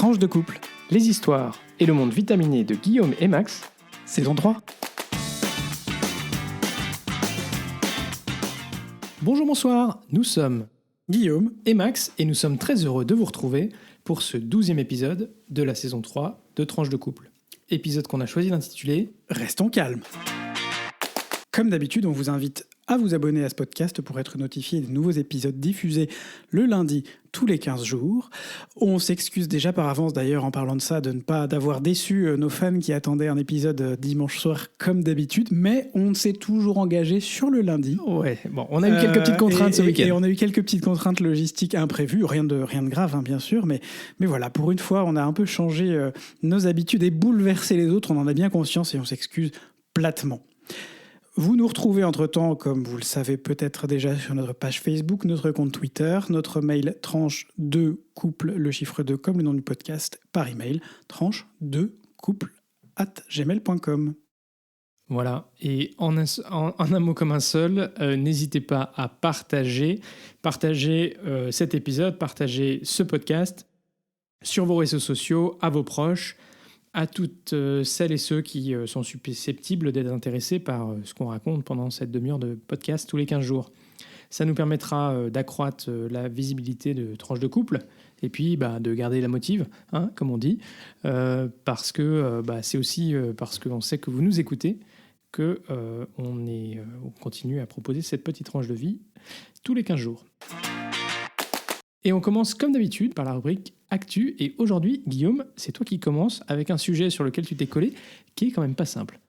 Tranche de couple, les histoires et le monde vitaminé de Guillaume et Max, saison 3. Bonjour, bonsoir, nous sommes Guillaume et Max et nous sommes très heureux de vous retrouver pour ce 12e épisode de la saison 3 de Tranche de couple. Épisode qu'on a choisi d'intituler « Restons calmes ». Comme d'habitude, on vous invite à vous abonner à ce podcast pour être notifié des nouveaux épisodes diffusés le lundi tous les 15 jours. On s'excuse déjà par avance d'ailleurs en parlant de ça d'avoir déçu nos fans qui attendaient un épisode dimanche soir comme d'habitude, mais on s'est toujours engagé sur le lundi. Ouais, bon, on a eu quelques petites contraintes ce week-end. Et on a eu quelques petites contraintes logistiques imprévues, rien de grave bien sûr, mais voilà, pour une fois on a un peu changé nos habitudes et bouleversé les autres, on en a bien conscience et on s'excuse platement. Vous nous retrouvez entre-temps, comme vous le savez peut-être déjà, sur notre page Facebook, notre compte Twitter, notre mail tranche2couple, le chiffre 2 comme le nom du podcast, par email, tranche2couple@gmail.com. Voilà, et en un mot comme un seul, n'hésitez pas à partager cet épisode, partager ce podcast sur vos réseaux sociaux, à vos proches, à toutes celles et ceux qui sont susceptibles d'être intéressés par ce qu'on raconte pendant cette demi-heure de podcast tous les 15 jours. Ça nous permettra d'accroître la visibilité de Tranche de couple et puis de garder la motive, comme on dit, parce que c'est aussi parce qu'on sait que vous nous écoutez qu'on continue à proposer cette petite tranche de vie tous les 15 jours. Et on commence comme d'habitude par la rubrique Actu. Et aujourd'hui, Guillaume, c'est toi qui commences avec un sujet sur lequel tu t'es collé, qui est quand même pas simple.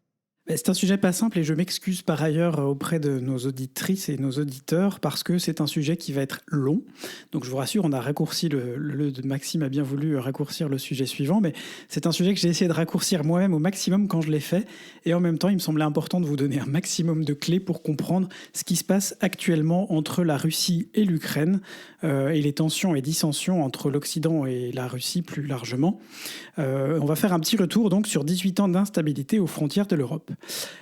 C'est un sujet pas simple et je m'excuse par ailleurs auprès de nos auditrices et nos auditeurs parce que c'est un sujet qui va être long. Donc je vous rassure, on a raccourci Maxime a bien voulu raccourcir le sujet suivant, mais c'est un sujet que j'ai essayé de raccourcir moi-même au maximum quand je l'ai fait. Et en même temps, il me semblait important de vous donner un maximum de clés pour comprendre ce qui se passe actuellement entre la Russie et l'Ukraine et les tensions et dissensions entre l'Occident et la Russie plus largement. On va faire un petit retour donc sur 18 ans d'instabilité aux frontières de l'Europe.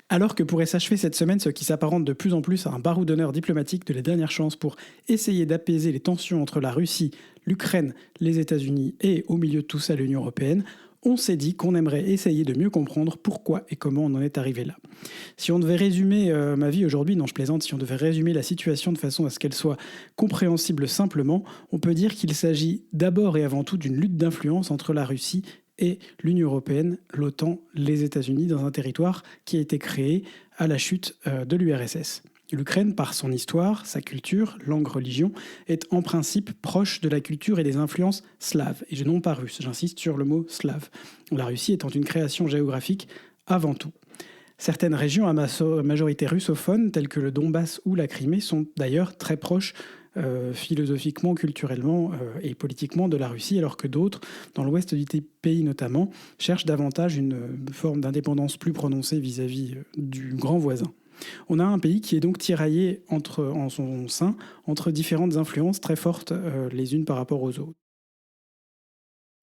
Alors que pourrait s'achever cette semaine ce qui s'apparente de plus en plus à un barreau d'honneur diplomatique de les dernières chances pour essayer d'apaiser les tensions entre la Russie, l'Ukraine, les États-Unis et, au milieu de tout ça, l'Union européenne, on s'est dit qu'on aimerait essayer de mieux comprendre pourquoi et comment on en est arrivé là. Si on devait résumer ma vie aujourd'hui, non je plaisante, si on devait résumer la situation de façon à ce qu'elle soit compréhensible simplement, on peut dire qu'il s'agit d'abord et avant tout d'une lutte d'influence entre la Russie et l'Union européenne, l'OTAN, les États-Unis, dans un territoire qui a été créé à la chute de l'URSS. L'Ukraine, par son histoire, sa culture, langue, religion, est en principe proche de la culture et des influences slaves, et non pas russes, j'insiste sur le mot slave, la Russie étant une création géographique avant tout. Certaines régions à majorité russophone, telles que le Donbass ou la Crimée, sont d'ailleurs très proches philosophiquement, culturellement et politiquement de la Russie, alors que d'autres, dans l'ouest du pays notamment, cherchent davantage une forme d'indépendance plus prononcée vis-à-vis du grand voisin. On a un pays qui est donc tiraillé en son sein entre différentes influences très fortes les unes par rapport aux autres.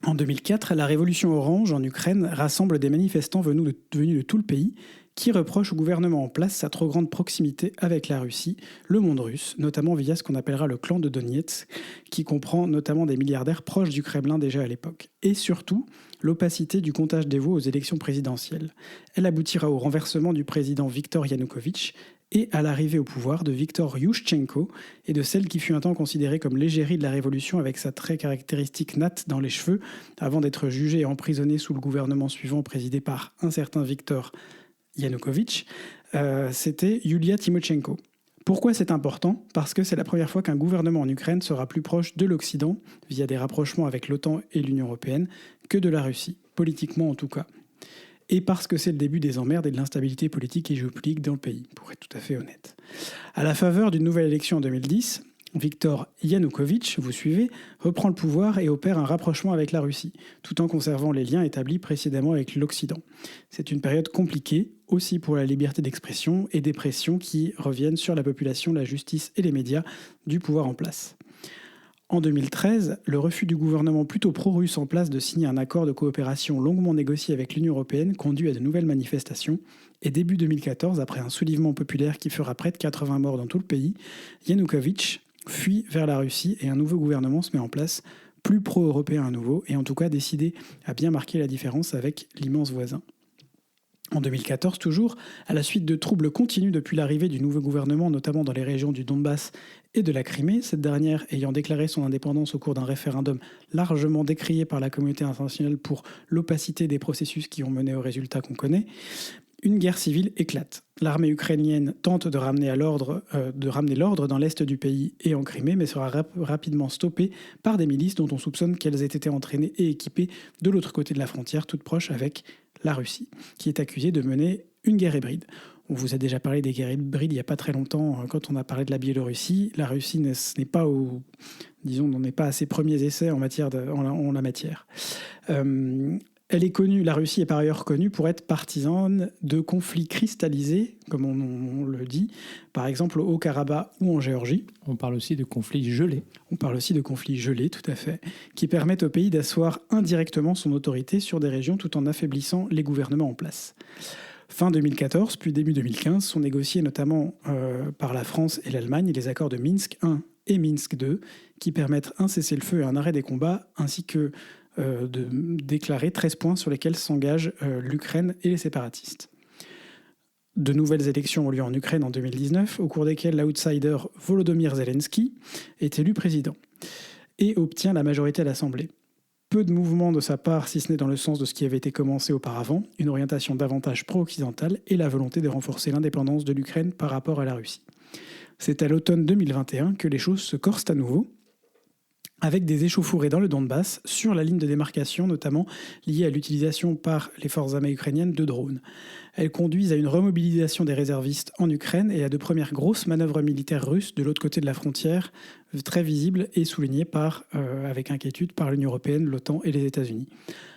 En 2004, la révolution orange en Ukraine rassemble des manifestants venus de tout le pays qui reproche au gouvernement en place sa trop grande proximité avec la Russie, le monde russe, notamment via ce qu'on appellera le clan de Donetsk, qui comprend notamment des milliardaires proches du Kremlin déjà à l'époque. Et surtout, l'opacité du comptage des voix aux élections présidentielles. Elle aboutira au renversement du président Viktor Yanukovych et à l'arrivée au pouvoir de Viktor Yushchenko et de celle qui fut un temps considérée comme l'égérie de la révolution avec sa très caractéristique natte dans les cheveux, avant d'être jugée et emprisonnée sous le gouvernement suivant présidé par un certain Viktor Yanukovych, c'était Yulia Tymoshenko. Pourquoi c'est important ? Parce que c'est la première fois qu'un gouvernement en Ukraine sera plus proche de l'Occident, via des rapprochements avec l'OTAN et l'Union européenne, que de la Russie, politiquement en tout cas. Et parce que c'est le début des emmerdes et de l'instabilité politique et géopolitique dans le pays, pour être tout à fait honnête. À la faveur d'une nouvelle élection en 2010, Viktor Yanukovych, vous suivez, reprend le pouvoir et opère un rapprochement avec la Russie, tout en conservant les liens établis précédemment avec l'Occident. C'est une période compliquée, aussi pour la liberté d'expression et des pressions qui reviennent sur la population, la justice et les médias du pouvoir en place. En 2013, le refus du gouvernement plutôt pro-russe en place de signer un accord de coopération longuement négocié avec l'Union européenne conduit à de nouvelles manifestations. Et début 2014, après un soulèvement populaire qui fera près de 80 morts dans tout le pays, Yanukovych fuit vers la Russie et un nouveau gouvernement se met en place plus pro-européen à nouveau, et en tout cas décidé à bien marquer la différence avec l'immense voisin. En 2014 toujours, à la suite de troubles continus depuis l'arrivée du nouveau gouvernement, notamment dans les régions du Donbass et de la Crimée, cette dernière ayant déclaré son indépendance au cours d'un référendum largement décrié par la communauté internationale pour l'opacité des processus qui ont mené au résultat qu'on connaît, une guerre civile éclate. L'armée ukrainienne tente de ramener l'ordre dans l'est du pays et en Crimée, mais sera rapidement stoppée par des milices dont on soupçonne qu'elles aient été entraînées et équipées de l'autre côté de la frontière, toute proche avec la Russie, qui est accusée de mener une guerre hybride. On vous a déjà parlé des guerres hybrides il n'y a pas très longtemps quand on a parlé de la Biélorussie. La Russie n'en est pas à ses premiers essais en la matière. La Russie est par ailleurs connue pour être partisane de conflits cristallisés, comme on le dit, par exemple au Haut-Karabakh ou en Géorgie. On parle aussi de conflits gelés. Tout à fait, qui permettent au pays d'asseoir indirectement son autorité sur des régions tout en affaiblissant les gouvernements en place. Fin 2014, puis début 2015, sont négociés notamment par la France et l'Allemagne les accords de Minsk I et Minsk II, qui permettent un cessez-le-feu et un arrêt des combats, ainsi que de déclarer 13 points sur lesquels s'engagent l'Ukraine et les séparatistes. De nouvelles élections ont lieu en Ukraine en 2019, au cours desquelles l'outsider Volodymyr Zelensky est élu président et obtient la majorité à l'Assemblée. Peu de mouvements de sa part, si ce n'est dans le sens de ce qui avait été commencé auparavant, une orientation davantage pro-occidentale et la volonté de renforcer l'indépendance de l'Ukraine par rapport à la Russie. C'est à l'automne 2021 que les choses se corsent à nouveau, avec des échauffourées dans le Donbass, sur la ligne de démarcation notamment liée à l'utilisation par les forces armées ukrainiennes de drones. Elles conduisent à une remobilisation des réservistes en Ukraine et à de premières grosses manœuvres militaires russes de l'autre côté de la frontière, très visibles et soulignées avec inquiétude par l'Union européenne, l'OTAN et les États-Unis.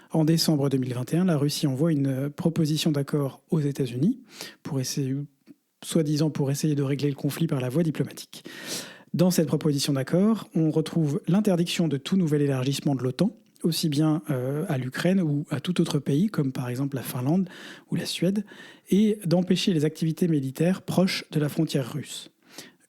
En décembre 2021, la Russie envoie une proposition d'accord aux États-Unis, soi-disant pour essayer de régler le conflit par la voie diplomatique. Dans cette proposition d'accord, on retrouve l'interdiction de tout nouvel élargissement de l'OTAN, aussi bien à l'Ukraine ou à tout autre pays, comme par exemple la Finlande ou la Suède, et d'empêcher les activités militaires proches de la frontière russe.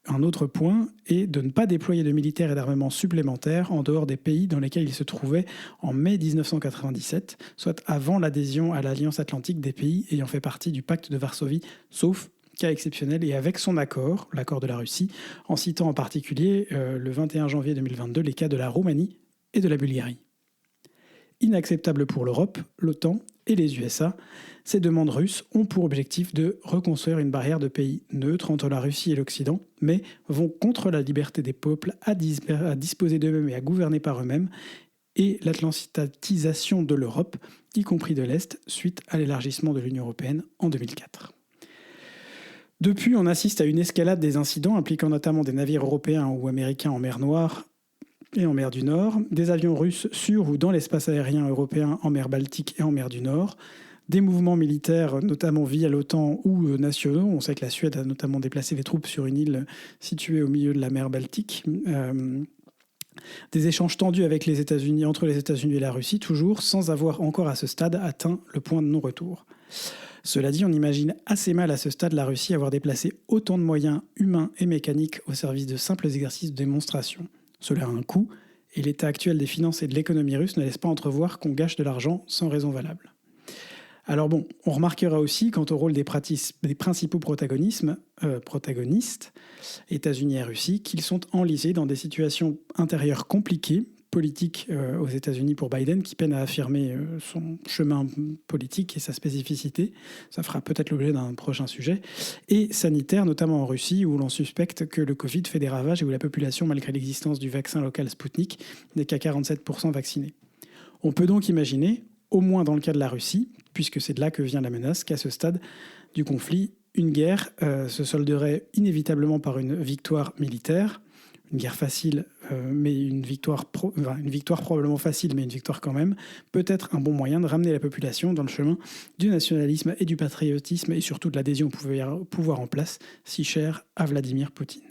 Un autre point est de ne pas déployer de militaires et d'armements supplémentaires en dehors des pays dans lesquels ils se trouvaient en mai 1997, soit avant l'adhésion à l'Alliance Atlantique des pays ayant fait partie du pacte de Varsovie, sauf cas exceptionnel et avec son accord, l'accord de la Russie, en citant en particulier le 21 janvier 2022 les cas de la Roumanie et de la Bulgarie. Inacceptable pour l'Europe, l'OTAN et les USA, ces demandes russes ont pour objectif de reconstruire une barrière de pays neutres entre la Russie et l'Occident, mais vont contre la liberté des peuples à disposer d'eux-mêmes et à gouverner par eux-mêmes, et l'atlantisation de l'Europe, y compris de l'Est, suite à l'élargissement de l'Union européenne en 2004. Depuis, on assiste à une escalade des incidents impliquant notamment des navires européens ou américains en mer Noire et en mer du Nord, des avions russes sur ou dans l'espace aérien européen en mer Baltique et en mer du Nord, des mouvements militaires, notamment via l'OTAN ou nationaux. On sait que la Suède a notamment déplacé des troupes sur une île située au milieu de la mer Baltique. Des échanges tendus avec les États-Unis, entre les États-Unis et la Russie, toujours sans avoir encore à ce stade atteint le point de non-retour. Cela dit, on imagine assez mal à ce stade la Russie avoir déplacé autant de moyens humains et mécaniques au service de simples exercices de démonstration. Cela a un coût, et l'état actuel des finances et de l'économie russe ne laisse pas entrevoir qu'on gâche de l'argent sans raison valable. Alors bon, on remarquera aussi, quant au rôle des principaux protagonistes, États-Unis et Russie, qu'ils sont enlisés dans des situations intérieures compliquées, politiques aux États-Unis pour Biden, qui peine à affirmer son chemin politique et sa spécificité. Ça fera peut-être l'objet d'un prochain sujet. Et sanitaire, notamment en Russie, où l'on suspecte que le Covid fait des ravages et où la population, malgré l'existence du vaccin local Sputnik, n'est qu'à 47% vaccinée. On peut donc imaginer, au moins dans le cas de la Russie, puisque c'est de là que vient la menace, qu'à ce stade du conflit, une guerre se solderait inévitablement par une victoire militaire, une guerre facile, mais une victoire probablement facile, mais une victoire quand même, peut être un bon moyen de ramener la population dans le chemin du nationalisme et du patriotisme et surtout de l'adhésion au pouvoir en place, si cher à Vladimir Poutine.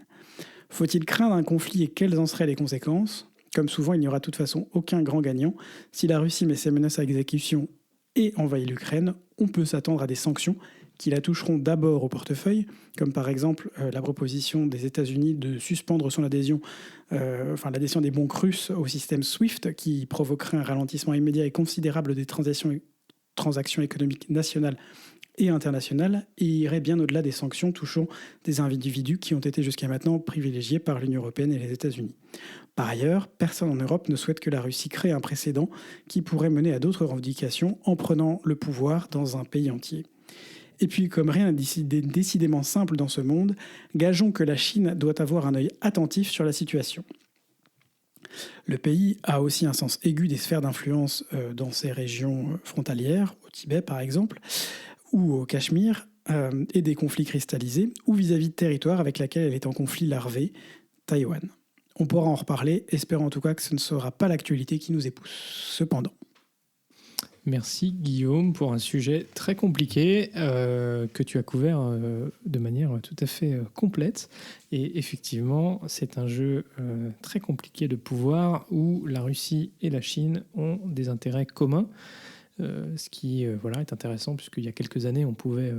Faut-il craindre un conflit et quelles en seraient les conséquences ? Comme souvent, il n'y aura de toute façon aucun grand gagnant. Si la Russie met ses menaces à exécution et envahit l'Ukraine, on peut s'attendre à des sanctions qui la toucheront d'abord au portefeuille, comme par exemple la proposition des États-Unis de suspendre son adhésion, l'adhésion des banques russes au système SWIFT, qui provoquerait un ralentissement immédiat et considérable des transactions économiques nationales et internationales, et irait bien au-delà des sanctions touchant des individus qui ont été jusqu'à maintenant privilégiés par l'Union européenne et les États-Unis. Par ailleurs, personne en Europe ne souhaite que la Russie crée un précédent qui pourrait mener à d'autres revendications en prenant le pouvoir dans un pays entier. Et puis, comme rien n'est décidément simple dans ce monde, gageons que la Chine doit avoir un œil attentif sur la situation. Le pays a aussi un sens aigu des sphères d'influence dans ces régions frontalières, au Tibet par exemple, ou au Cachemire, et des conflits cristallisés, ou vis-à-vis de territoires avec lesquels elle est en conflit larvé, Taïwan. On pourra en reparler, espérant en tout cas que ce ne sera pas l'actualité qui nous épouse. Cependant. Merci Guillaume pour un sujet très compliqué que tu as couvert de manière tout à fait complète. Et effectivement, c'est un jeu très compliqué de pouvoir où la Russie et la Chine ont des intérêts communs. Ce qui est intéressant puisqu'il y a quelques années, on pouvait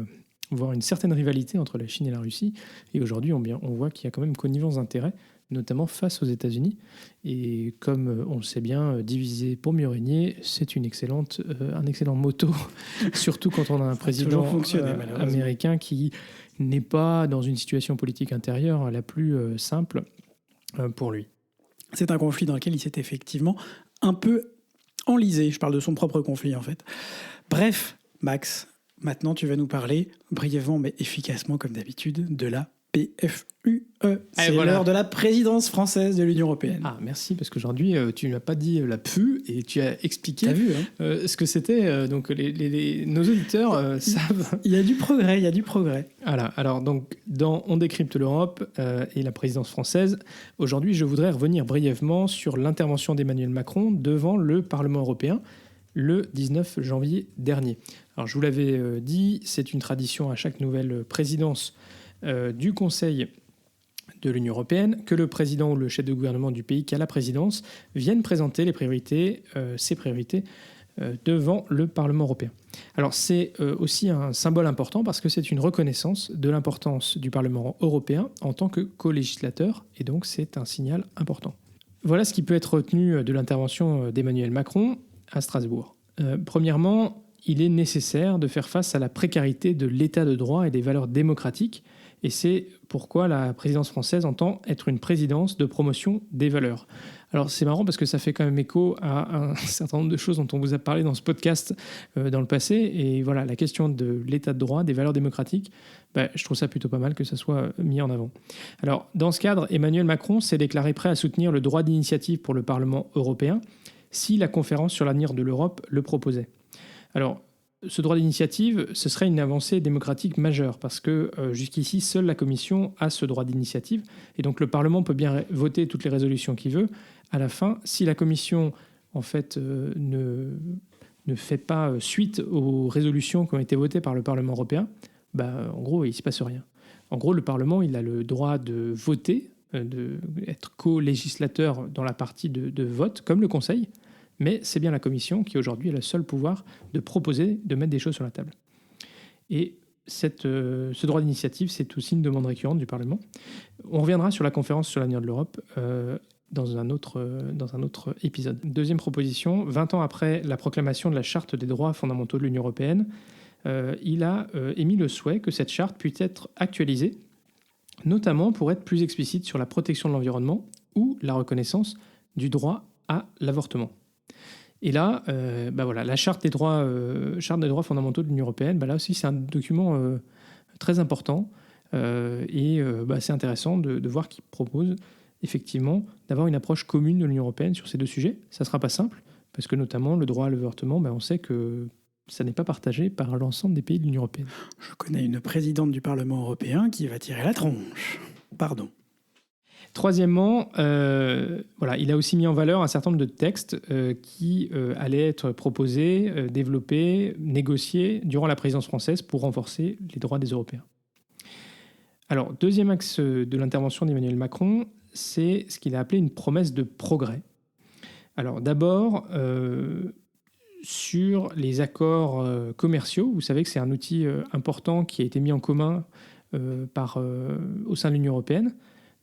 voir une certaine rivalité entre la Chine et la Russie. Et aujourd'hui, on voit qu'il y a quand même connivence d'intérêts, notamment face aux États-Unis. Et comme on le sait bien, diviser pour mieux régner, c'est un excellent motto, surtout quand on a un président américain qui n'est pas dans une situation politique intérieure la plus simple pour lui. C'est un conflit dans lequel il s'est effectivement un peu enlisé. Je parle de son propre conflit, en fait. Bref, Max, maintenant tu vas nous parler brièvement mais efficacement, comme d'habitude, de la PFUE. C'est l'heure de la présidence française de l'Union européenne. Ah, merci, parce qu'aujourd'hui, tu n'as pas dit la PFU et tu as expliqué ce que c'était. Donc, nos auditeurs savent. Il y a du progrès, Voilà, alors donc, dans On décrypte l'Europe et la présidence française, aujourd'hui, je voudrais revenir brièvement sur l'intervention d'Emmanuel Macron devant le Parlement européen le 19 janvier dernier. Alors, je vous l'avais dit, c'est une tradition à chaque nouvelle présidence du Conseil de l'Union européenne que le président ou le chef de gouvernement du pays qui a la présidence vienne présenter ses priorités devant le Parlement européen. Alors c'est aussi un symbole important parce que c'est une reconnaissance de l'importance du Parlement européen en tant que co-législateur et donc c'est un signal important. Voilà ce qui peut être retenu de l'intervention d'Emmanuel Macron à Strasbourg. Premièrement, il est nécessaire de faire face à la précarité de l'état de droit et des valeurs démocratiques. Et c'est pourquoi la présidence française entend être une présidence de promotion des valeurs. Alors c'est marrant parce que ça fait quand même écho à un certain nombre de choses dont on vous a parlé dans ce podcast dans le passé. Et voilà, la question de l'état de droit, des valeurs démocratiques, je trouve ça plutôt pas mal que ça soit mis en avant. Alors dans ce cadre, Emmanuel Macron s'est déclaré prêt à soutenir le droit d'initiative pour le Parlement européen si la conférence sur l'avenir de l'Europe le proposait. Alors, ce droit d'initiative, ce serait une avancée démocratique majeure parce que jusqu'ici, seule la Commission a ce droit d'initiative et donc le Parlement peut bien voter toutes les résolutions qu'il veut. À la fin, si la Commission en fait ne fait pas suite aux résolutions qui ont été votées par le Parlement européen, en gros, il ne se passe rien. En gros, le Parlement, il a le droit de voter, d'être co-législateur dans la partie de vote, comme le Conseil. Mais c'est bien la Commission qui aujourd'hui a le seul pouvoir de proposer, de mettre des choses sur la table. Et ce droit d'initiative, c'est aussi une demande récurrente du Parlement. On reviendra sur la conférence sur l'avenir de l'Europe dans un autre épisode. Deuxième proposition, 20 ans après la proclamation de la Charte des droits fondamentaux de l'Union européenne, il a émis le souhait que cette charte puisse être actualisée, notamment pour être plus explicite sur la protection de l'environnement ou la reconnaissance du droit à l'avortement. Et là, la Charte des droits fondamentaux de l'Union européenne, là aussi, c'est un document très important c'est intéressant de voir qu'il propose effectivement d'avoir une approche commune de l'Union européenne sur ces deux sujets. Ça ne sera pas simple, parce que notamment le droit à l'avortement, on sait que ça n'est pas partagé par l'ensemble des pays de l'Union européenne. Je connais une présidente du Parlement européen qui va tirer la tronche. Pardon. Troisièmement, il a aussi mis en valeur un certain nombre de textes qui allaient être proposés, développés, négociés durant la présidence française pour renforcer les droits des Européens. Alors, deuxième axe de l'intervention d'Emmanuel Macron, c'est ce qu'il a appelé une promesse de progrès. Alors d'abord, sur les accords commerciaux. Vous savez que c'est un outil important qui a été mis en commun au sein de l'Union européenne.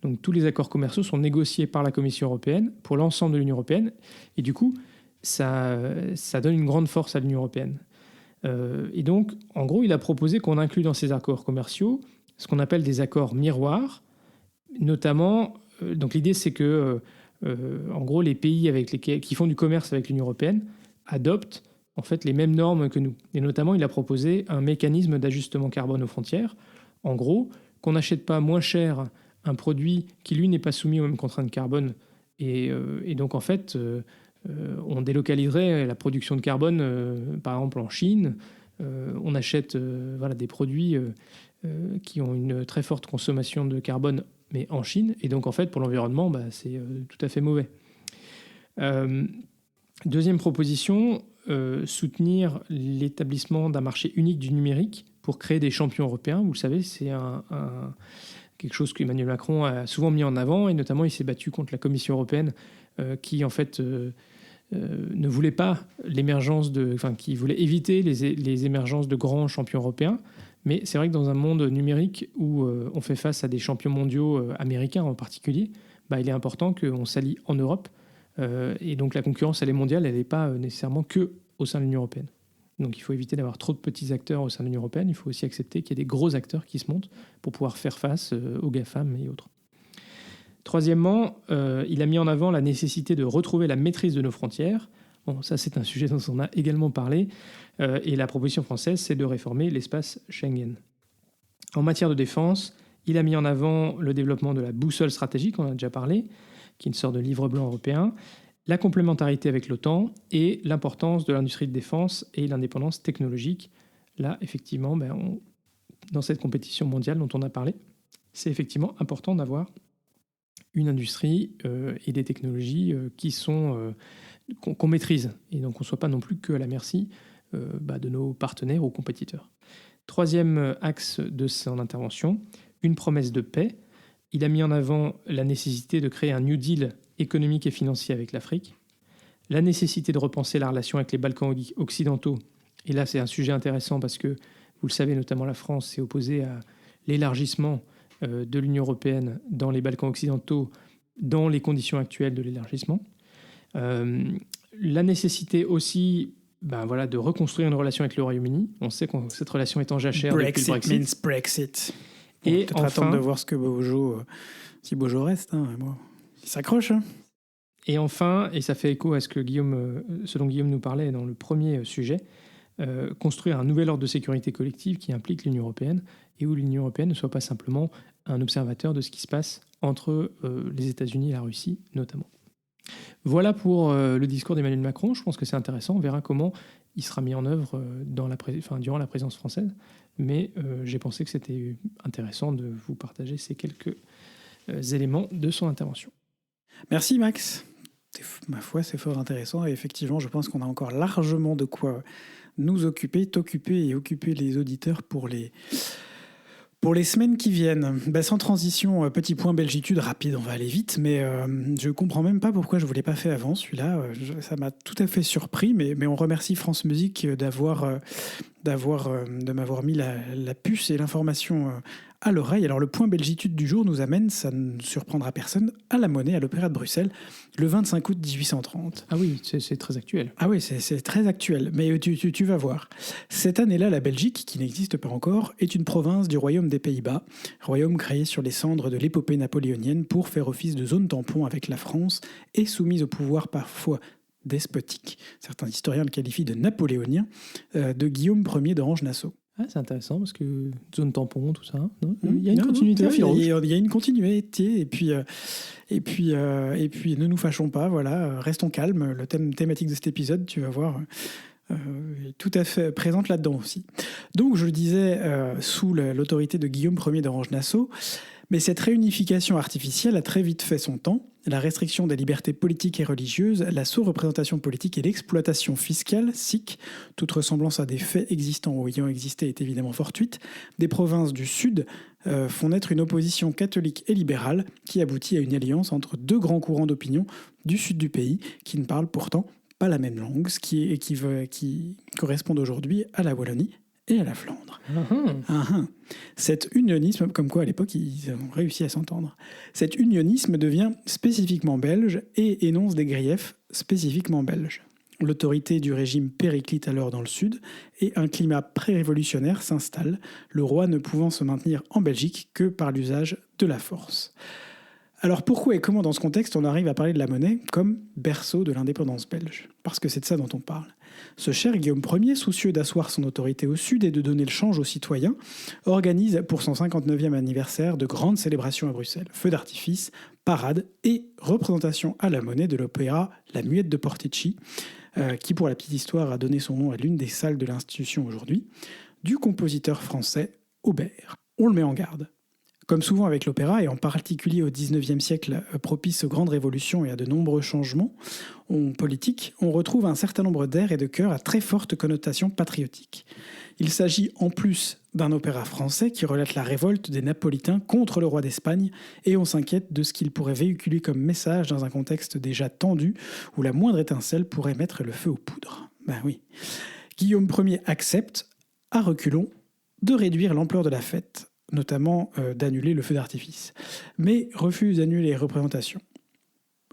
Donc tous les accords commerciaux sont négociés par la Commission européenne pour l'ensemble de l'Union européenne. Et du coup, ça donne une grande force à l'Union européenne. Et donc, en gros, il a proposé qu'on inclue dans ces accords commerciaux ce qu'on appelle des accords miroirs. Notamment, donc l'idée c'est que, en gros, les pays qui font du commerce avec l'Union européenne adoptent en fait les mêmes normes que nous. Et notamment, il a proposé un mécanisme d'ajustement carbone aux frontières. En gros, qu'on n'achète pas moins cher un produit qui, lui, n'est pas soumis aux mêmes contraintes carbone. Et donc, en fait, on délocaliserait la production de carbone, par exemple, en Chine. On achète des produits qui ont une très forte consommation de carbone, mais en Chine. Et donc, en fait, pour l'environnement, c'est tout à fait mauvais. Deuxième proposition, soutenir l'établissement d'un marché unique du numérique pour créer des champions européens. Vous le savez, c'est quelque chose qu'Emmanuel Macron a souvent mis en avant, et notamment il s'est battu contre la Commission européenne qui en fait ne voulait pas qui voulait éviter les émergences de grands champions européens. Mais c'est vrai que dans un monde numérique où on fait face à des champions mondiaux américains en particulier, il est important qu'on s'allie en Europe. Et donc la concurrence, elle est mondiale, elle n'est pas nécessairement que au sein de l'Union européenne. Donc il faut éviter d'avoir trop de petits acteurs au sein de l'Union européenne. Il faut aussi accepter qu'il y a des gros acteurs qui se montent pour pouvoir faire face aux GAFAM et autres. Troisièmement, il a mis en avant la nécessité de retrouver la maîtrise de nos frontières. Bon, ça c'est un sujet dont on a également parlé. Et la proposition française, c'est de réformer l'espace Schengen. En matière de défense, il a mis en avant le développement de la boussole stratégique, on en a déjà parlé, qui est une sorte de livre blanc européen, la complémentarité avec l'OTAN et l'importance de l'industrie de défense et l'indépendance technologique. Là, effectivement, dans cette compétition mondiale dont on a parlé, c'est effectivement important d'avoir une industrie et des technologies qu'on maîtrise, et donc on ne soit pas non plus que à la merci de nos partenaires ou compétiteurs. Troisième axe de son intervention, une promesse de paix. Il a mis en avant la nécessité de créer un New Deal économique et financier avec l'Afrique, la nécessité de repenser la relation avec les Balkans occidentaux. Et là, c'est un sujet intéressant parce que, vous le savez, notamment la France s'est opposée à l'élargissement de l'Union européenne dans les Balkans occidentaux dans les conditions actuelles de l'élargissement. La nécessité aussi de reconstruire une relation avec le Royaume-Uni. On sait que cette relation est en jachère depuis le Brexit. Means Brexit. Bon, et peut-être attendre de voir ce que si Bojo reste. Il s'accroche. Et enfin, et ça fait écho à ce dont Guillaume nous parlait dans le premier sujet, construire un nouvel ordre de sécurité collective qui implique l'Union européenne et où l'Union européenne ne soit pas simplement un observateur de ce qui se passe entre les États-Unis et la Russie, notamment. Voilà pour le discours d'Emmanuel Macron. Je pense que c'est intéressant. On verra comment il sera mis en œuvre durant la présidence française. Mais j'ai pensé que c'était intéressant de vous partager ces quelques éléments de son intervention. Merci Max. Ma foi, c'est fort intéressant. Et effectivement, je pense qu'on a encore largement de quoi nous occuper, t'occuper et occuper les auditeurs pour les semaines qui viennent. Sans transition, petit point belgitude rapide, on va aller vite, mais je comprends même pas pourquoi je ne vous l'ai pas fait avant, celui-là. Ça m'a tout à fait surpris, mais on remercie France Musique de m'avoir mis la puce et l'information à l'oreille. Alors le point belgitude du jour nous amène, ça ne surprendra personne, à la Monnaie, à l'Opéra de Bruxelles, le 25 août 1830. Ah oui, c'est très actuel. Ah oui, c'est très actuel, mais tu vas voir. Cette année-là, la Belgique, qui n'existe pas encore, est une province du Royaume des Pays-Bas, royaume créé sur les cendres de l'épopée napoléonienne pour faire office de zone tampon avec la France et soumise au pouvoir parfois despotique, certains historiens le qualifient de napoléonien, de Guillaume Ier d'Orange-Nassau. Ah, c'est intéressant parce que zone tampon, tout ça, non il y a une continuité. Il y a une continuité et puis ne nous fâchons pas, voilà, restons calmes. Le thème thématique de cet épisode, tu vas voir, est tout à fait présente là-dedans aussi. Donc je le disais, sous l'autorité de Guillaume Ier d'Orange-Nassau, mais cette réunification artificielle a très vite fait son temps. La restriction des libertés politiques et religieuses, la sous-représentation politique et l'exploitation fiscale, SIC, toute ressemblance à des faits existants ou ayant existé est évidemment fortuite, des provinces du Sud font naître une opposition catholique et libérale qui aboutit à une alliance entre deux grands courants d'opinion du Sud du pays qui ne parlent pourtant pas la même langue, ce qui correspond aujourd'hui à la Wallonie et à la Flandre. Cet unionisme, comme quoi à l'époque ils ont réussi à s'entendre, cet unionisme devient spécifiquement belge et énonce des griefs spécifiquement belges. L'autorité du régime périclite alors dans le sud et un climat pré-révolutionnaire s'installe, le roi ne pouvant se maintenir en Belgique que par l'usage de la force. Alors pourquoi et comment dans ce contexte on arrive à parler de la monnaie comme berceau de l'indépendance belge ? Parce que c'est de ça dont on parle. Ce cher Guillaume Ier, soucieux d'asseoir son autorité au sud et de donner le change aux citoyens, organise pour son 59e anniversaire de grandes célébrations à Bruxelles. Feux d'artifice, parades et représentation à la monnaie de l'opéra La Muette de Portici, qui pour la petite histoire a donné son nom à l'une des salles de l'institution aujourd'hui, du compositeur français Aubert. On le met en garde. Comme souvent avec l'opéra, et en particulier au XIXe siècle, propice aux grandes révolutions et à de nombreux changements politiques, on retrouve un certain nombre d'airs et de chœurs à très forte connotation patriotique. Il s'agit en plus d'un opéra français qui relate la révolte des Napolitains contre le roi d'Espagne, et on s'inquiète de ce qu'il pourrait véhiculer comme message dans un contexte déjà tendu où la moindre étincelle pourrait mettre le feu aux poudres. Ben oui. Guillaume Ier accepte, à reculons, de réduire l'ampleur de la fête, notamment d'annuler le feu d'artifice, mais refuse d'annuler les représentations.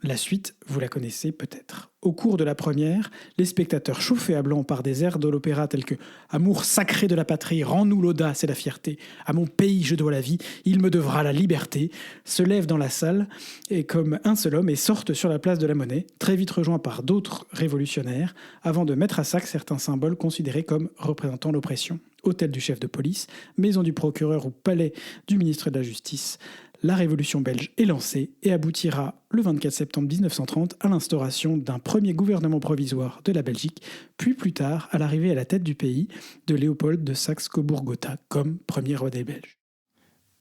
La suite, vous la connaissez peut-être. Au cours de la première, les spectateurs chauffés à blanc par des airs de l'opéra tels que « Amour sacré de la patrie, rends-nous l'audace et la fierté. À mon pays je dois la vie, il me devra la liberté » se lèvent dans la salle et comme un seul homme et sortent sur la place de la Monnaie, très vite rejoints par d'autres révolutionnaires, avant de mettre à sac certains symboles considérés comme représentant l'oppression. Hôtel du chef de police, maison du procureur ou palais du ministre de la Justice. La révolution belge est lancée et aboutira le 24 septembre 1930 à l'instauration d'un premier gouvernement provisoire de la Belgique, puis plus tard à l'arrivée à la tête du pays de Léopold de Saxe-Cobourg-Gotha comme premier roi des Belges.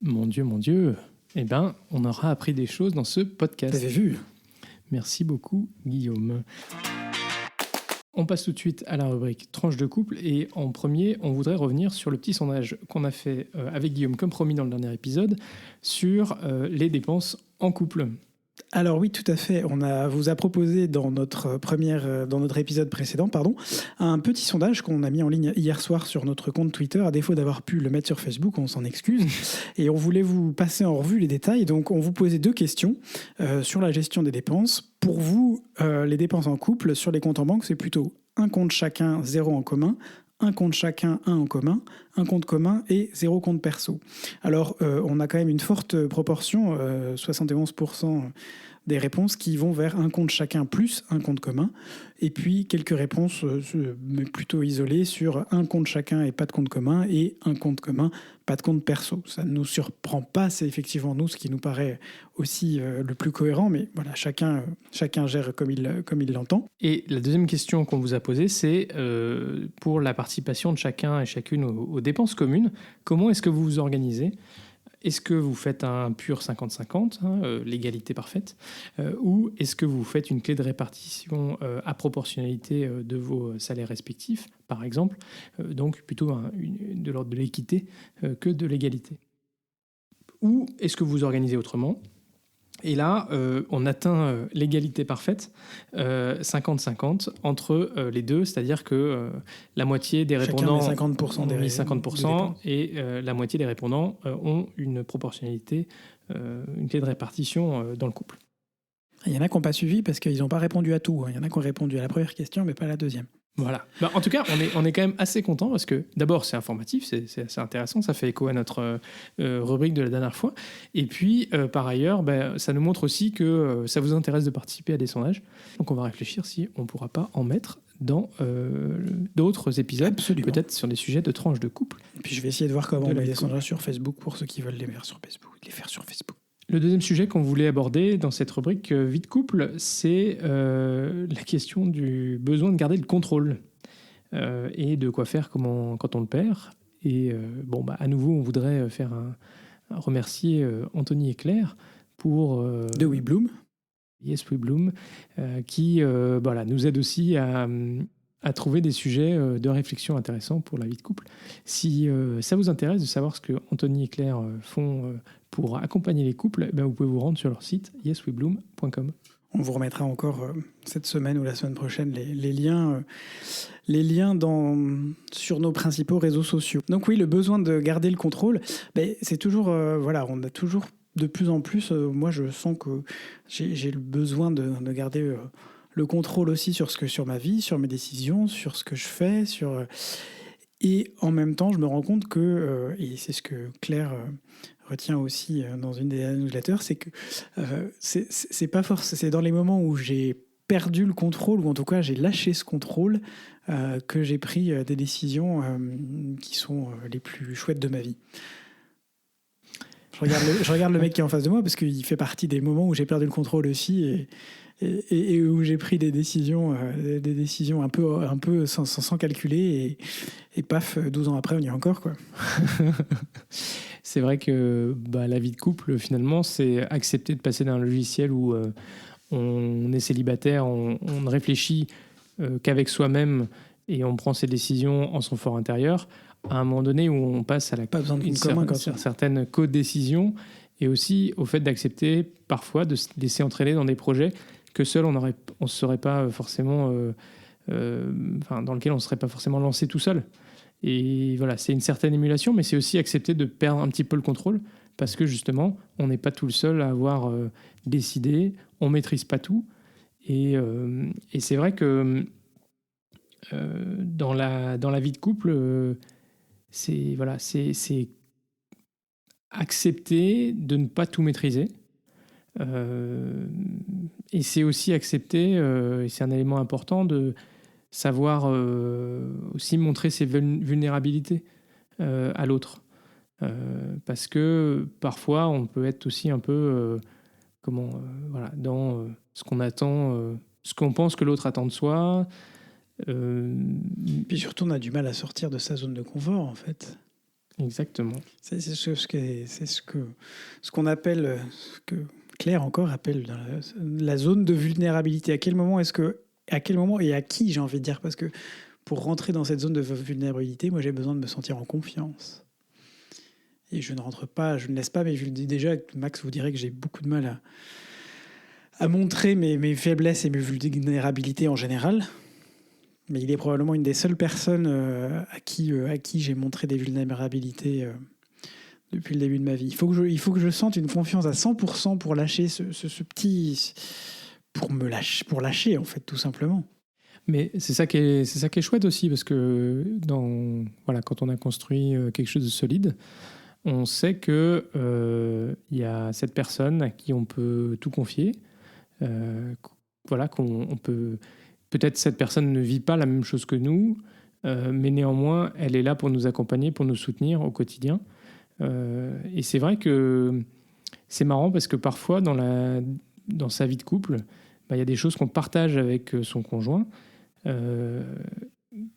Mon Dieu. Eh bien, on aura appris des choses dans ce podcast. T'avais vu ? Merci beaucoup, Guillaume. On passe tout de suite à la rubrique tranche de couple et en premier, on voudrait revenir sur le petit sondage qu'on a fait avec Guillaume comme promis dans le dernier épisode sur les dépenses en couple. Alors oui, tout à fait. Vous a proposé dans notre épisode précédent, un petit sondage qu'on a mis en ligne hier soir sur notre compte Twitter. À défaut d'avoir pu le mettre sur Facebook, on s'en excuse. Et on voulait vous passer en revue les détails. Donc on vous posait 2 questions sur la gestion des dépenses. Pour vous, les dépenses en couple sur les comptes en banque, c'est plutôt un compte chacun, 0 en commun, un compte chacun, 1 en commun, un compte commun et 0 compte perso. Alors, on a quand même une forte proportion, 71% des réponses qui vont vers un compte chacun plus un compte commun, et puis quelques réponses mais plutôt isolées sur un compte chacun et pas de compte commun, et un compte commun, pas de compte perso. Ça ne nous surprend pas, c'est effectivement nous ce qui nous paraît aussi le plus cohérent, mais voilà, chacun gère comme il l'entend. Et la deuxième question qu'on vous a posée, c'est pour la participation de chacun et chacune aux dépenses communes, comment est-ce que vous vous organisez ? Est-ce que vous faites un pur 50-50, l'égalité parfaite, ou est-ce que vous faites une clé de répartition à proportionnalité de vos salaires respectifs, par exemple, donc plutôt de l'ordre de l'équité que de l'égalité ? Ou est-ce que vous organisez autrement ? Et là, on atteint l'égalité parfaite, 50-50 entre les deux, c'est-à-dire que la moitié des répondants ont mis 50% et la moitié des répondants ont une proportionnalité, une clé de répartition dans le couple. Il y en a qui n'ont pas suivi parce qu'ils n'ont pas répondu à tout. Il y en a qui ont répondu à la première question, mais pas à la deuxième. Voilà. En tout cas, on est quand même assez content parce que d'abord, c'est informatif, c'est assez intéressant, ça fait écho à notre rubrique de la dernière fois. Et puis, par ailleurs, ça nous montre aussi que ça vous intéresse de participer à des sondages. Donc, on va réfléchir si on ne pourra pas en mettre dans d'autres épisodes, Absolument. Peut-être sur des sujets de tranches de couple. Et puis, je vais essayer de voir comment on met des sondages sur Facebook pour ceux qui veulent les faire sur Facebook. Le deuxième sujet qu'on voulait aborder dans cette rubrique vie de couple, c'est la question du besoin de garder le contrôle et de quoi faire quand on le perd. Et à nouveau, on voudrait faire remercier Anthony et Claire pour de We Bloom. Yes We Bloom, qui nous aide aussi à trouver des sujets de réflexion intéressants pour la vie de couple. Si ça vous intéresse de savoir ce que Anthony et Claire font pour accompagner les couples, vous pouvez vous rendre sur leur site yeswebloom.com. On vous remettra encore cette semaine ou la semaine prochaine les liens sur nos principaux réseaux sociaux. Donc oui, le besoin de garder le contrôle, c'est toujours, on a toujours de plus en plus, moi je sens que j'ai le besoin de garder le contrôle aussi sur ma vie, sur mes décisions, sur ce que je fais, et en même temps je me rends compte que, et c'est ce que Claire retient aussi dans une des newsletters, c'est que c'est pas forcément, c'est dans les moments où j'ai perdu le contrôle, ou en tout cas j'ai lâché ce contrôle, que j'ai pris des décisions qui sont les plus chouettes de ma vie. Je regarde le mec qui est en face de moi parce qu'il fait partie des moments où j'ai perdu le contrôle aussi et où j'ai pris des décisions un peu sans calculer et paf, 12 ans après on y est encore, quoi. C'est vrai que la vie de couple, finalement, c'est accepter de passer d'un logiciel où on est célibataire, on ne réfléchit qu'avec soi-même et on prend ses décisions en son fort intérieur, à un moment donné où on passe à certaines co-décisions, et aussi au fait d'accepter parfois de se laisser entraîner dans des projets que seul on ne serait pas forcément, dans lesquels on ne serait pas forcément lancé tout seul. Et voilà, c'est une certaine émulation, mais c'est aussi accepter de perdre un petit peu le contrôle, parce que justement, on n'est pas tout le seul à avoir décidé, on ne maîtrise pas tout. Et c'est vrai que dans la vie de couple, c'est accepter de ne pas tout maîtriser. Et c'est aussi accepter, et c'est un élément important, de savoir aussi montrer ses vulnérabilités à l'autre. Parce que parfois, on peut être aussi un peu dans ce qu'on attend, ce qu'on pense que l'autre attend de soi. Puis surtout, on a du mal à sortir de sa zone de confort, en fait. Exactement. C'est ce qu'on appelle, ce que Claire encore appelle la zone de vulnérabilité. À quel moment et à qui, j'ai envie de dire, parce que pour rentrer dans cette zone de vulnérabilité, moi j'ai besoin de me sentir en confiance. Et je ne laisse pas, mais je le dis déjà, Max vous dirait que j'ai beaucoup de mal à montrer mes faiblesses et mes vulnérabilités en général. Mais il est probablement une des seules personnes à qui j'ai montré des vulnérabilités depuis le début de ma vie. Il faut que je sente une confiance à 100% pour lâcher ce petit... Pour lâcher, en fait, tout simplement. Mais c'est ça qui est chouette aussi, parce que quand on a construit quelque chose de solide, on sait que y a cette personne à qui on peut tout confier, qu'on peut... Peut-être cette personne ne vit pas la même chose que nous, mais néanmoins, elle est là pour nous accompagner, pour nous soutenir au quotidien. Et c'est vrai que c'est marrant parce que parfois, dans sa vie de couple, il y a des choses qu'on partage avec son conjoint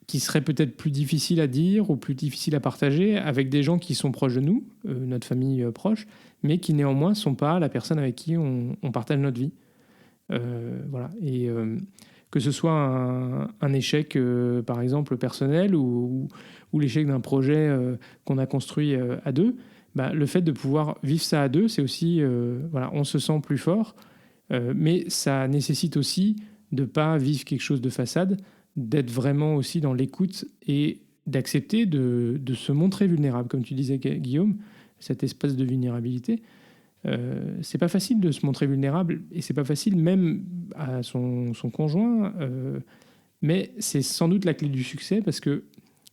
qui seraient peut-être plus difficiles à dire ou plus difficiles à partager avec des gens qui sont proches de nous, notre famille proche, mais qui néanmoins ne sont pas la personne avec qui on partage notre vie. Et que ce soit un échec, par exemple, personnel ou l'échec d'un projet qu'on a construit à deux, le fait de pouvoir vivre ça à deux, c'est aussi, on se sent plus fort, mais ça nécessite aussi de ne pas vivre quelque chose de façade, d'être vraiment aussi dans l'écoute et d'accepter de se montrer vulnérable, comme tu disais, Guillaume, cet espace de vulnérabilité. C'est pas facile de se montrer vulnérable, et c'est pas facile même à son conjoint, mais c'est sans doute la clé du succès, parce que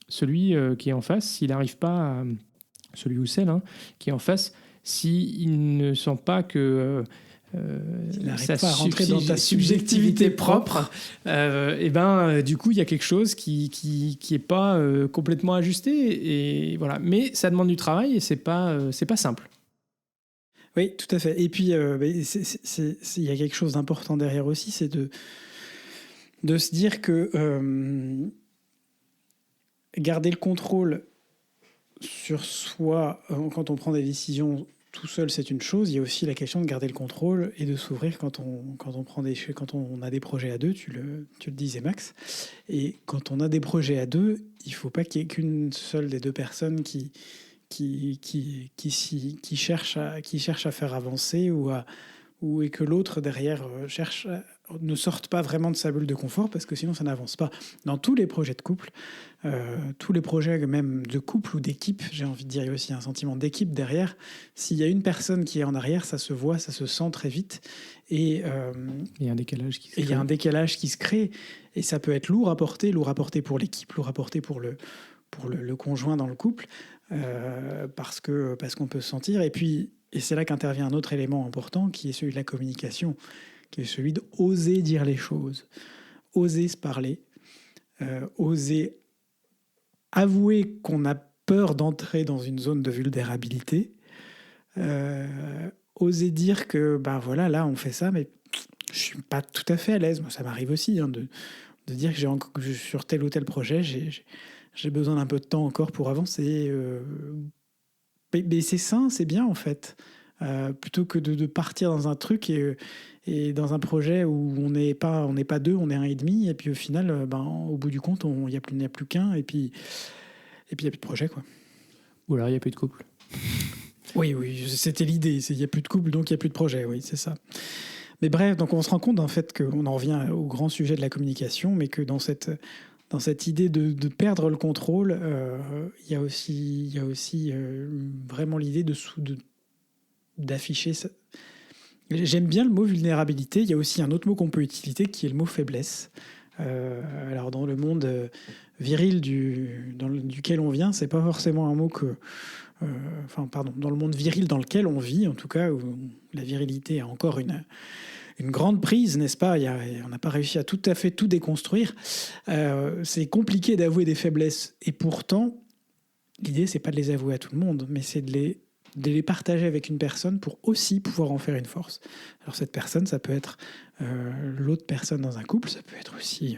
celui qui est en face, s'il n'arrive pas celui ou celle qui est en face, s'il ne sent pas que ça pas à rentrer dans ta subjectivité propre, du coup il y a quelque chose qui est pas complètement ajusté, et voilà. Mais ça demande du travail et c'est pas simple. Oui, tout à fait. Et puis, il y a quelque chose d'important derrière aussi, c'est de se dire que garder le contrôle sur soi quand on prend des décisions tout seul, c'est une chose. Il y a aussi la question de garder le contrôle et de s'ouvrir quand on a des projets à deux. Tu le disais, Max. Et quand on a des projets à deux, il ne faut pas qu'il y ait qu'une seule des deux personnes qui cherche à faire avancer ou et que l'autre derrière ne sorte pas vraiment de sa bulle de confort, parce que sinon ça n'avance pas. Dans tous les projets de couple, tous les projets même de couple ou d'équipe, j'ai envie de dire, il y a aussi un sentiment d'équipe derrière. S'il y a une personne qui est en arrière, ça se voit, ça se sent très vite. Et il y a un décalage qui se crée. Il y a un décalage qui se crée, et ça peut être lourd à porter pour l'équipe, lourd à porter pour le conjoint dans le couple, parce qu'on peut se sentir. Et c'est là qu'intervient un autre élément important, qui est celui de la communication, qui est celui d'oser dire les choses, oser se parler, oser avouer qu'on a peur d'entrer dans une zone de vulnérabilité, oser dire que voilà, là on fait ça, mais je suis pas tout à fait à l'aise. Moi, ça m'arrive aussi de dire que sur tel ou tel projet, j'ai besoin d'un peu de temps encore pour avancer. Mais c'est sain, c'est bien en fait. Plutôt que de partir dans un truc et dans un projet où on n'est pas deux, on est un et demi, et puis au final, au bout du compte, il n'y a plus qu'un, et puis il n'y a plus de projet, quoi. Ou alors il n'y a plus de couple. Oui, c'était l'idée. Il n'y a plus de couple, donc il n'y a plus de projet, oui, c'est ça. Mais bref, donc on se rend compte en fait qu'on en revient au grand sujet de la communication, mais que dans cette idée de perdre le contrôle, il y a aussi vraiment l'idée d'afficher ça. J'aime bien le mot vulnérabilité. Il y a aussi un autre mot qu'on peut utiliser qui est le mot faiblesse. Alors dans le monde viril duquel on vient, c'est pas forcément un mot que... dans le monde viril dans lequel on vit, en tout cas, où la virilité a encore une grande prise, n'est-ce pas? On n'a pas réussi à tout à fait tout déconstruire. C'est compliqué d'avouer des faiblesses. Et pourtant, l'idée, c'est pas de les avouer à tout le monde, mais c'est de les partager avec une personne pour aussi pouvoir en faire une force. Alors cette personne, ça peut être l'autre personne dans un couple, ça peut être aussi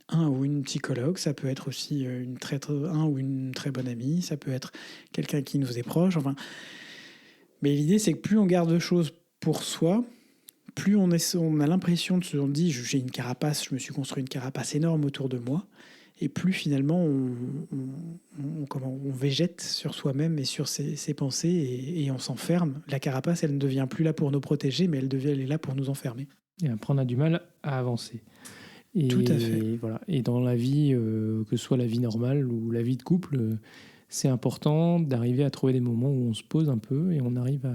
un ou une psychologue, ça peut être aussi un ou une très bonne amie, ça peut être quelqu'un qui nous est proche. Enfin, mais l'idée, c'est que plus on garde de choses pour soi, plus on a l'impression on dit j'ai une carapace, je me suis construit une carapace énorme autour de moi, et plus finalement on végète sur soi-même et sur ses pensées, et on s'enferme. La carapace, elle ne devient plus là pour nous protéger, mais elle est là pour nous enfermer. Et après, on a du mal à avancer. Et tout à fait. Voilà. Et dans la vie, que ce soit la vie normale ou la vie de couple, c'est important d'arriver à trouver des moments où on se pose un peu et on arrive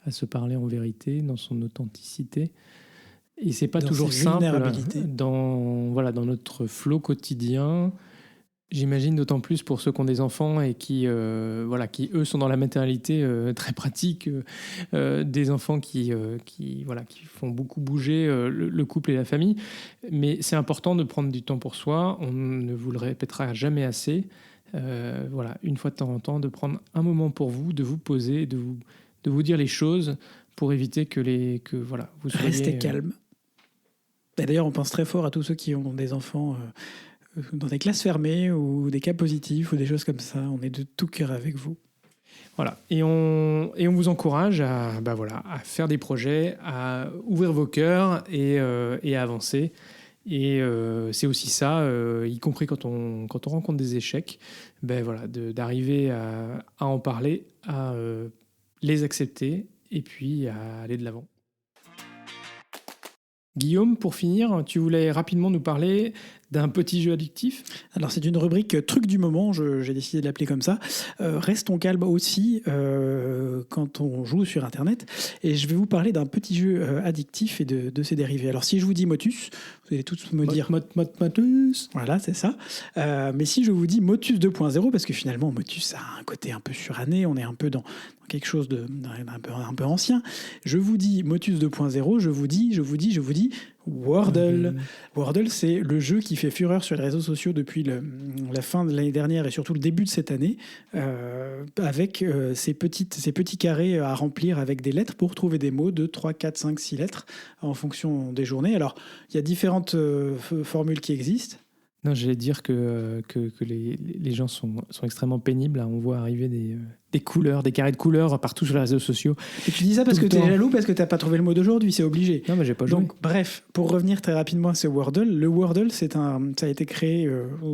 à se parler en vérité, dans son authenticité. Et c'est pas toujours simple dans notre flot quotidien. J'imagine d'autant plus pour ceux qui ont des enfants et qui eux sont dans la maternité très pratique, des enfants qui font beaucoup bouger le couple et la famille. Mais c'est important de prendre du temps pour soi. On ne vous le répétera jamais assez. Une fois de temps en temps, de prendre un moment pour vous, de vous poser, de vous dire les choses pour éviter que vous soyez... Restez calme. Et d'ailleurs, on pense très fort à tous ceux qui ont des enfants dans des classes fermées ou des cas positifs ou des choses comme ça. On est de tout cœur avec vous. Voilà. Et on vous encourage à faire des projets, à ouvrir vos cœurs et à avancer. Et c'est aussi ça, y compris quand on rencontre des échecs, d'arriver à en parler, à les accepter et puis à aller de l'avant. Guillaume, pour finir, tu voulais rapidement nous parler d'un petit jeu addictif. Alors c'est une rubrique truc du moment, j'ai décidé de l'appeler comme ça. Restons calmes aussi quand on joue sur Internet. Et je vais vous parler d'un petit jeu addictif et de ses dérivés. Alors si je vous dis Motus, vous allez tous me dire... Motus. Voilà, c'est ça. Mais si je vous dis Motus 2.0, parce que finalement Motus a un côté un peu suranné, on est un peu dans quelque chose un peu ancien. Je vous dis Motus 2.0, je vous dis Wordle. Wordle, c'est le jeu qui fait fureur sur les réseaux sociaux depuis la fin de l'année dernière et surtout le début de cette année, avec ces petits carrés à remplir avec des lettres pour trouver des mots de 3, 4, 5, 6 lettres en fonction des journées. Alors, il y a différentes formules qui existent. Non, j'allais dire que les gens sont extrêmement pénibles. On voit arriver des couleurs, des carrés de couleurs partout sur les réseaux sociaux. Et tu dis ça parce que tu es jaloux, parce que tu n'as pas trouvé le mot d'aujourd'hui, c'est obligé. Non, mais j'ai pas joué. Donc, bref, pour revenir très rapidement à ce Wordle, le Wordle, ça a été créé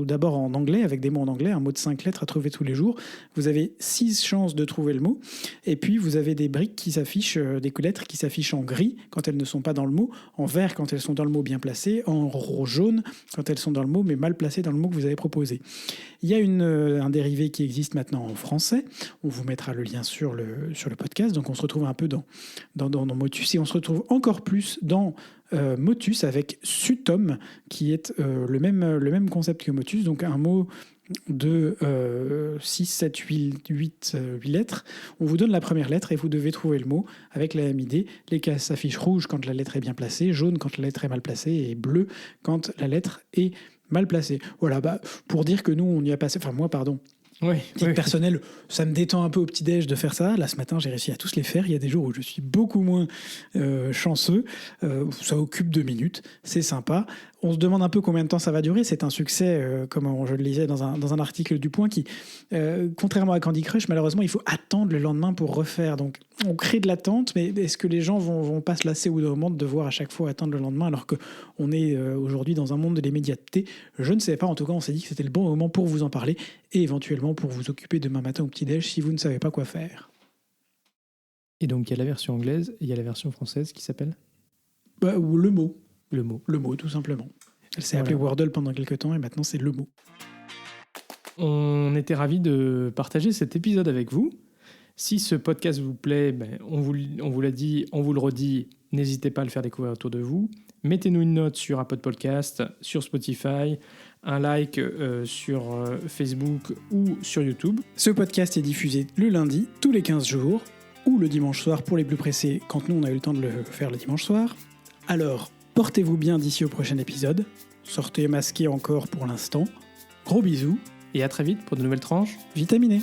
d'abord en anglais, avec des mots en anglais, un mot de 5 lettres à trouver tous les jours. Vous avez 6 chances de trouver le mot. Et puis, vous avez des briques qui s'affichent, des lettres qui s'affichent en gris quand elles ne sont pas dans le mot, en vert quand elles sont dans le mot bien placées, en jaune quand elles sont dans le mot, mais mal placées dans le mot que vous avez proposé. Il y a un dérivé qui existe maintenant en français. On vous mettra le lien sur le podcast. Donc, on se retrouve un peu dans Motus et on se retrouve encore plus dans Motus avec Sutom, qui est le même concept que Motus. Donc, un mot de 6, 7, 8 lettres. On vous donne la première lettre et vous devez trouver le mot avec la même idée. Les cases s'affichent rouge quand la lettre est bien placée, jaune quand la lettre est mal placée et bleu quand la lettre est mal placée. Voilà, pour dire que nous, on y a passé... Enfin, moi, pardon. Oui, Personnel, ça me détend un peu au petit-déj de faire ça. Là, ce matin, j'ai réussi à tous les faire. Il y a des jours où je suis beaucoup moins chanceux. Ça occupe 2 minutes. C'est sympa. On se demande un peu combien de temps ça va durer. C'est un succès, comme je le lisais dans un article du Point, qui, contrairement à Candy Crush, malheureusement, il faut attendre le lendemain pour refaire. Donc, on crée de l'attente, mais est-ce que les gens vont pas se lasser au bout d'un moment de devoir à chaque fois attendre le lendemain, alors qu'on est aujourd'hui dans un monde de l'immédiateté? Je ne sais pas. En tout cas, on s'est dit que c'était le bon moment pour vous en parler et éventuellement pour vous occuper demain matin au petit-déj si vous ne savez pas quoi faire. Et donc, il y a la version anglaise et il y a la version française qui s'appelle ou le mot. Le mot. Le mot, tout simplement. Elle s'est appelée Wordle pendant quelques temps et maintenant c'est le mot. On était ravis de partager cet épisode avec vous. Si ce podcast vous plaît, on vous l'a dit, on vous le redit, n'hésitez pas à le faire découvrir autour de vous. Mettez-nous une note sur Apple Podcast, sur Spotify, un like sur Facebook ou sur YouTube. Ce podcast est diffusé le lundi, tous les 15 jours, ou le dimanche soir pour les plus pressés, quand nous on a eu le temps de le faire le dimanche soir. Alors, portez-vous bien d'ici au prochain épisode. Sortez masqué encore pour l'instant. Gros bisous. Et à très vite pour de nouvelles tranches vitaminées.